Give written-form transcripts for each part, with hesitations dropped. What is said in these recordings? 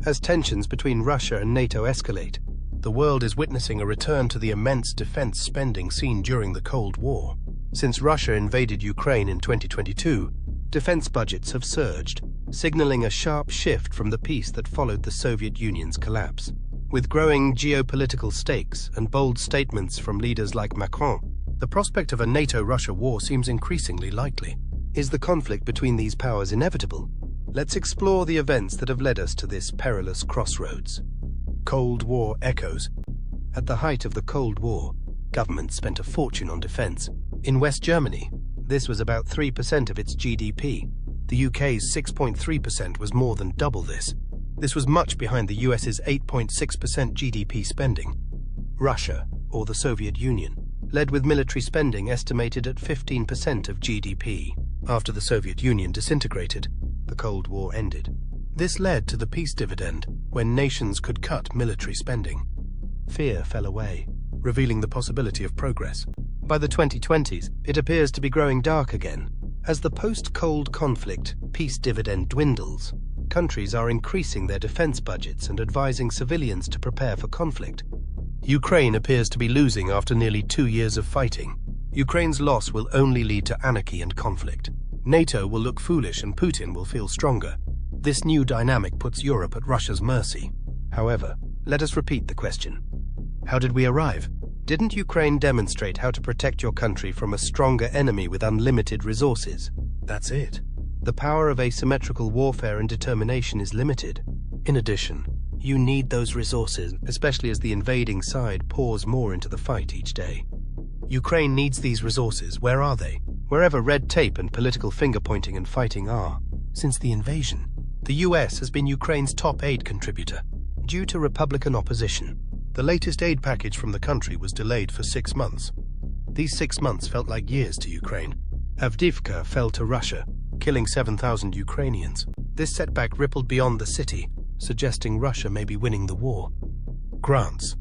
As tensions between Russia and NATO escalate, the world is witnessing a return to the immense defense spending seen during the Cold War. Since Russia invaded Ukraine in 2022, defense budgets have surged, signaling a sharp shift from the peace that followed the Soviet Union's collapse. With growing geopolitical stakes and bold statements from leaders like Macron, the prospect of a NATO-Russia war seems increasingly likely. Is the conflict between these powers inevitable? Let's explore the events that have led us to this perilous crossroads. Cold War echoes. At the height of the Cold War, governments spent a fortune on defense. In West Germany, this was about 3% of its GDP. The UK's 6.3% was more than double this. This was much behind the US's 8.6% GDP spending. Russia, or the Soviet Union, led with military spending estimated at 15% of GDP. After the Soviet Union disintegrated, the Cold War ended. This led to the peace dividend, when nations could cut military spending. Fear fell away, revealing the possibility of progress. By the 2020s, it appears to be growing dark again. As the post-Cold conflict peace dividend dwindles, countries are increasing their defense budgets and advising civilians to prepare for conflict. Ukraine appears to be losing after nearly 2 years of fighting. Ukraine's loss will only lead to anarchy and conflict. NATO will look foolish and Putin will feel stronger. This new dynamic puts Europe at Russia's mercy. However, let us repeat the question. How did we arrive? Didn't Ukraine demonstrate how to protect your country from a stronger enemy with unlimited resources? That's it. The power of asymmetrical warfare and determination is limited. In addition, you need those resources, especially as the invading side pours more into the fight each day. Ukraine needs these resources. Where are they? Wherever red tape and political finger-pointing and fighting are. Since the invasion, the US has been Ukraine's top aid contributor. Due to Republican opposition, the latest aid package from the country was delayed for 6 months. These 6 months felt like years to Ukraine. Avdiivka fell to Russia, killing 7,000 Ukrainians. This setback rippled beyond the city, suggesting Russia may be winning the war. Grants.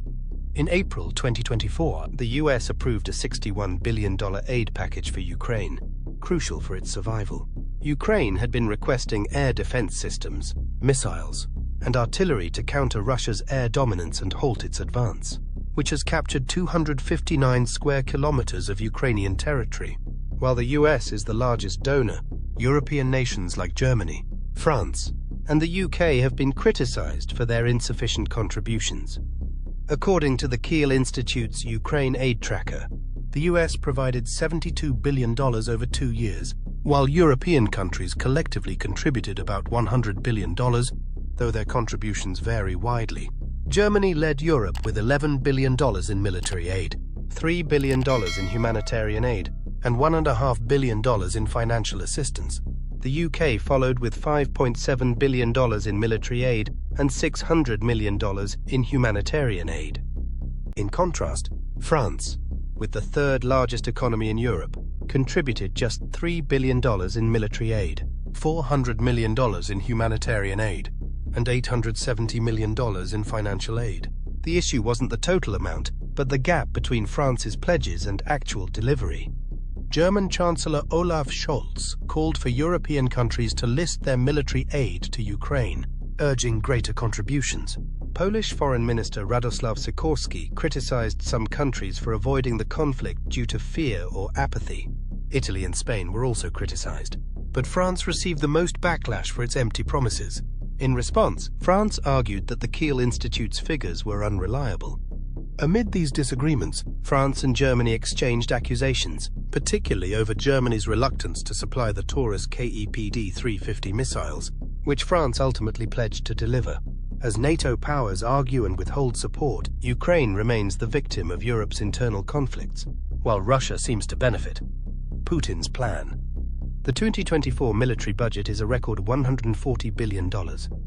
In April 2024, the US approved a $61 billion aid package for Ukraine, crucial for its survival. Ukraine had been requesting air defense systems, missiles, and artillery to counter Russia's air dominance and halt its advance, which has captured 259 square kilometers of Ukrainian territory. While the US is the largest donor, European nations like Germany, France, and the UK have been criticized for their insufficient contributions. According to the Kiel Institute's Ukraine Aid Tracker, the US provided $72 billion over 2 years, while European countries collectively contributed about $100 billion, though their contributions vary widely. Germany led Europe with $11 billion in military aid, $3 billion in humanitarian aid, and $1.5 billion in financial assistance. The UK followed with $5.7 billion in military aid and $600 million in humanitarian aid. In contrast, France, with the third largest economy in Europe, contributed just $3 billion in military aid, $400 million in humanitarian aid, and $870 million in financial aid. The issue wasn't the total amount, but the gap between France's pledges and actual delivery. German Chancellor Olaf Scholz called for European countries to list their military aid to Ukraine, urging greater contributions. Polish Foreign Minister Radoslaw Sikorski criticized some countries for avoiding the conflict due to fear or apathy. Italy and Spain were also criticized, but France received the most backlash for its empty promises. In response, France argued that the Kiel Institute's figures were unreliable. Amid these disagreements, France and Germany exchanged accusations, particularly over Germany's reluctance to supply the Taurus KEPD-350 missiles, which France ultimately pledged to deliver. As NATO powers argue and withhold support, Ukraine remains the victim of Europe's internal conflicts, while Russia seems to benefit. Putin's plan. The 2024 military budget is a record $140 billion.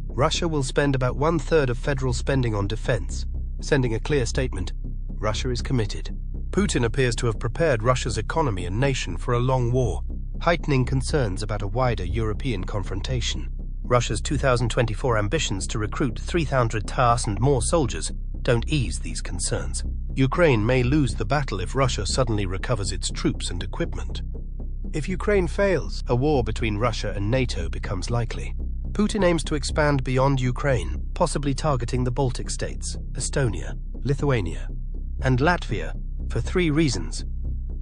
Russia will spend about 1/3 of federal spending on defense, sending a clear statement: Russia is committed. Putin appears to have prepared Russia's economy and nation for a long war, heightening concerns about a wider European confrontation. Russia's 2024 ambitions to recruit 3,000 more soldiers don't ease these concerns. Ukraine may lose the battle if Russia suddenly recovers its troops and equipment. If Ukraine fails, a war between Russia and NATO becomes likely. Putin aims to expand beyond Ukraine, possibly targeting the Baltic states, Estonia, Lithuania, and Latvia for 3 reasons: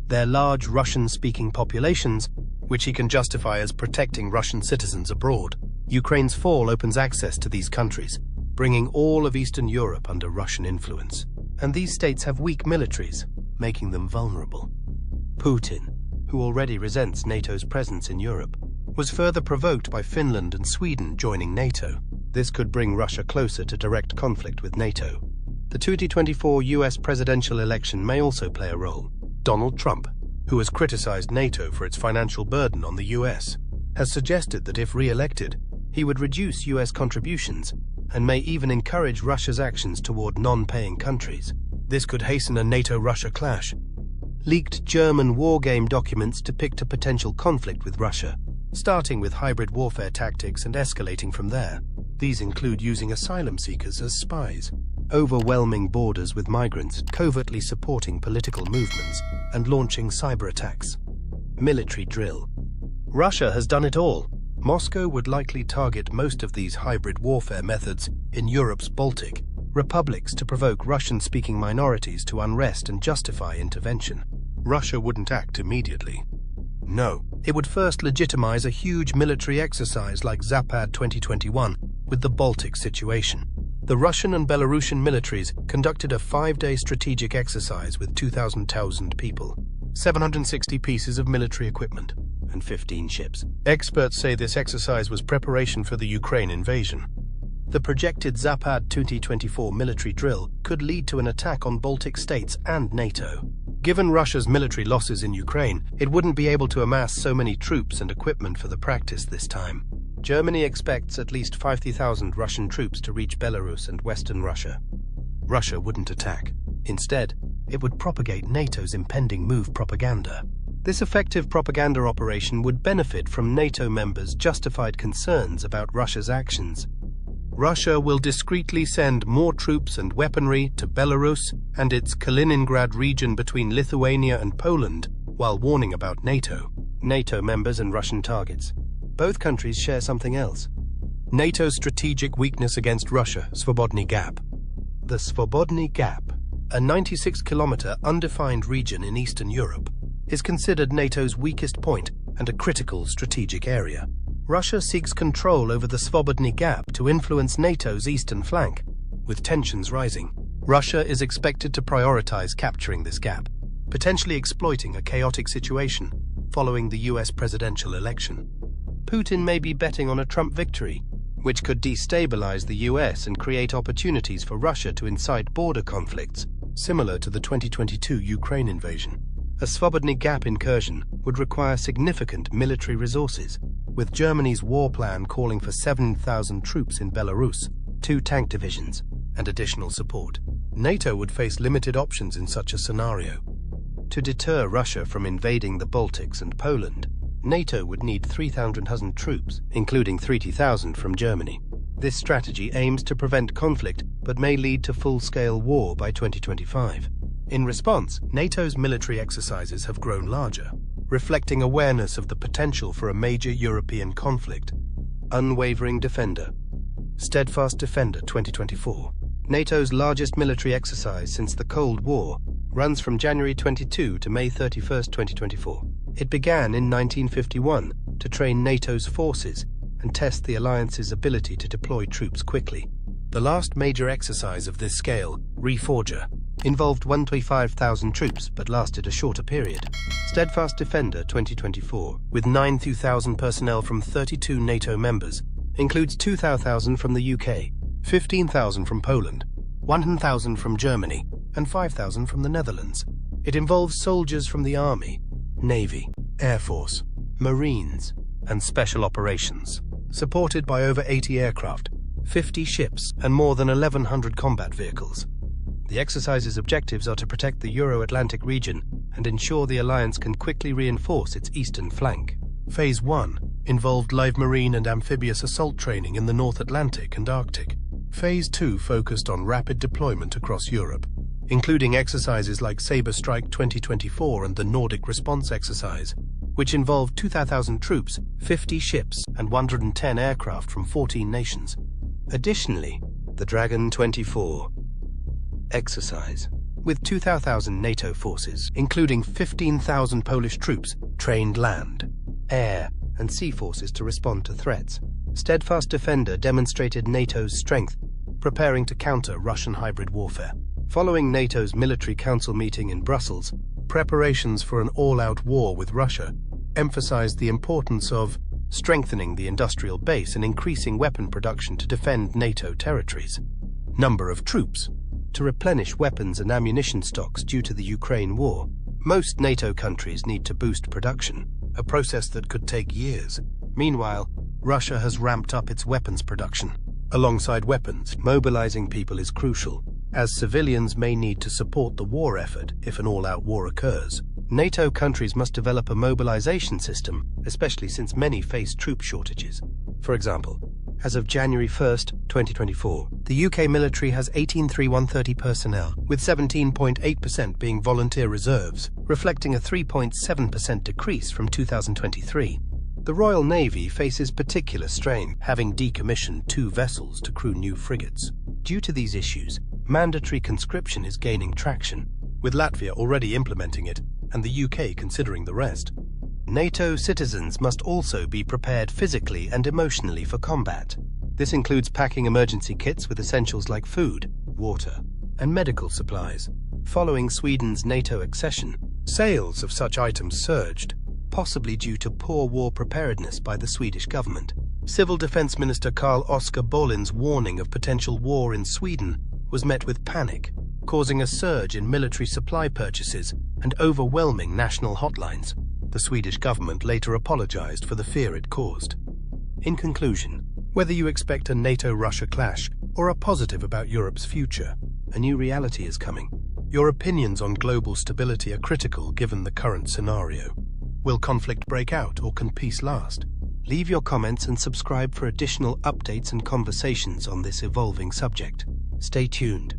their large Russian-speaking populations, which he can justify as protecting Russian citizens abroad. Ukraine's fall opens access to these countries, bringing all of Eastern Europe under Russian influence. And these states have weak militaries, making them vulnerable. Putin, who already resents NATO's presence in Europe, was further provoked by Finland and Sweden joining NATO. This could bring Russia closer to direct conflict with NATO. The 2024 US presidential election may also play a role. Donald Trump, who has criticized NATO for its financial burden on the US, has suggested that if re-elected, he would reduce US contributions and may even encourage Russia's actions toward non-paying countries. This could hasten a NATO-Russia clash. Leaked German wargame documents depict a potential conflict with Russia, starting with hybrid warfare tactics and escalating from there. These include using asylum seekers as spies, overwhelming borders with migrants, covertly supporting political movements, and launching cyber attacks. Military drill. Russia has done it all. Moscow would likely target most of these hybrid warfare methods in Europe's Baltic republics to provoke Russian-speaking minorities to unrest and justify intervention. Russia wouldn't act immediately. No, it would first legitimize a huge military exercise like Zapad 2021 with the Baltic situation. The Russian and Belarusian militaries conducted a 5-day strategic exercise with 2,000 people, 760 pieces of military equipment, and 15 ships. Experts say this exercise was preparation for the Ukraine invasion. The projected Zapad 2024 military drill could lead to an attack on Baltic states and NATO. Given Russia's military losses in Ukraine, it wouldn't be able to amass so many troops and equipment for the practice this time. Germany expects at least 50,000 Russian troops to reach Belarus and Western Russia. Russia wouldn't attack. Instead, it would propagate NATO's impending move propaganda. This effective propaganda operation would benefit from NATO members' justified concerns about Russia's actions. Russia will discreetly send more troops and weaponry to Belarus and its Kaliningrad region between Lithuania and Poland, while warning about NATO. NATO members and Russian targets. Both countries share something else: NATO's strategic weakness against Russia, Svobodny Gap. The Svobodny Gap, a 96-kilometer undefined region in Eastern Europe, is considered NATO's weakest point and a critical strategic area. Russia seeks control over the Svobodny Gap to influence NATO's eastern flank. With tensions rising, Russia is expected to prioritize capturing this gap, potentially exploiting a chaotic situation following the US presidential election. Putin may be betting on a Trump victory, which could destabilize the US and create opportunities for Russia to incite border conflicts, similar to the 2022 Ukraine invasion. A Svobodny Gap incursion would require significant military resources, with Germany's war plan calling for 7,000 troops in Belarus, 2 tank divisions, and additional support. NATO would face limited options in such a scenario. To deter Russia from invading the Baltics and Poland, NATO would need 3,000 troops, including 30,000 from Germany. This strategy aims to prevent conflict, but may lead to full-scale war by 2025. In response, NATO's military exercises have grown larger, reflecting awareness of the potential for a major European conflict. Unwavering Defender. Steadfast Defender 2024. NATO's largest military exercise since the Cold War runs from January 22 to May 31, 2024. It began in 1951 to train NATO's forces and test the alliance's ability to deploy troops quickly. The last major exercise of this scale, Reforger, involved 125,000 troops but lasted a shorter period. Steadfast Defender 2024, with 9,000 personnel from 32 NATO members, includes 2,000 from the UK, 15,000 from Poland, 1,000 from Germany, and 5,000 from the Netherlands. It involves soldiers from the Army, Navy, Air Force, Marines, and Special Operations, supported by over 80 aircraft, 50 ships, and more than 1,100 combat vehicles. The exercise's objectives are to protect the Euro-Atlantic region and ensure the alliance can quickly reinforce its eastern flank. Phase 1 involved live marine and amphibious assault training in the North Atlantic and Arctic. Phase 2 focused on rapid deployment across Europe, including exercises like Sabre Strike 2024 and the Nordic Response Exercise, which involved 2,000 troops, 50 ships, and 110 aircraft from 14 nations. Additionally, The Dragon 24 exercise. With 2,000 NATO forces, including 15,000 Polish troops, trained land, air, and sea forces to respond to threats, Steadfast Defender demonstrated NATO's strength, preparing to counter Russian hybrid warfare. Following NATO's Military Council meeting in Brussels, preparations for an all-out war with Russia emphasized the importance of strengthening the industrial base and increasing weapon production to defend NATO territories. Number of troops. To replenish weapons and ammunition stocks due to the Ukraine war, most NATO countries need to boost production, a process that could take years. Meanwhile, Russia has ramped up its weapons production. Alongside weapons, mobilizing people is crucial, as civilians may need to support the war effort if an all-out war occurs. NATO countries must develop a mobilization system, especially since many face troop shortages. For example, as of January 1st, 2024, the UK military has 18,130 personnel, with 17.8% being volunteer reserves, reflecting a 3.7% decrease from 2023. The Royal Navy faces particular strain, having decommissioned 2 vessels to crew new frigates. Due to these issues, mandatory conscription is gaining traction, with Latvia already implementing it and the UK considering the rest. NATO citizens must also be prepared physically and emotionally for combat. This includes packing emergency kits with essentials like food, water, and medical supplies. Following Sweden's NATO accession, sales of such items surged, possibly due to poor war preparedness by the Swedish government. Civil Defense Minister Carl-Oskar Bohlin's warning of potential war in Sweden was met with panic, causing a surge in military supply purchases and overwhelming national hotlines. The Swedish government later apologized for the fear it caused. In conclusion, whether you expect a NATO-Russia clash or are positive about Europe's future, a new reality is coming. Your opinions on global stability are critical given the current scenario. Will conflict break out or can peace last? Leave your comments and subscribe for additional updates and conversations on this evolving subject. Stay tuned.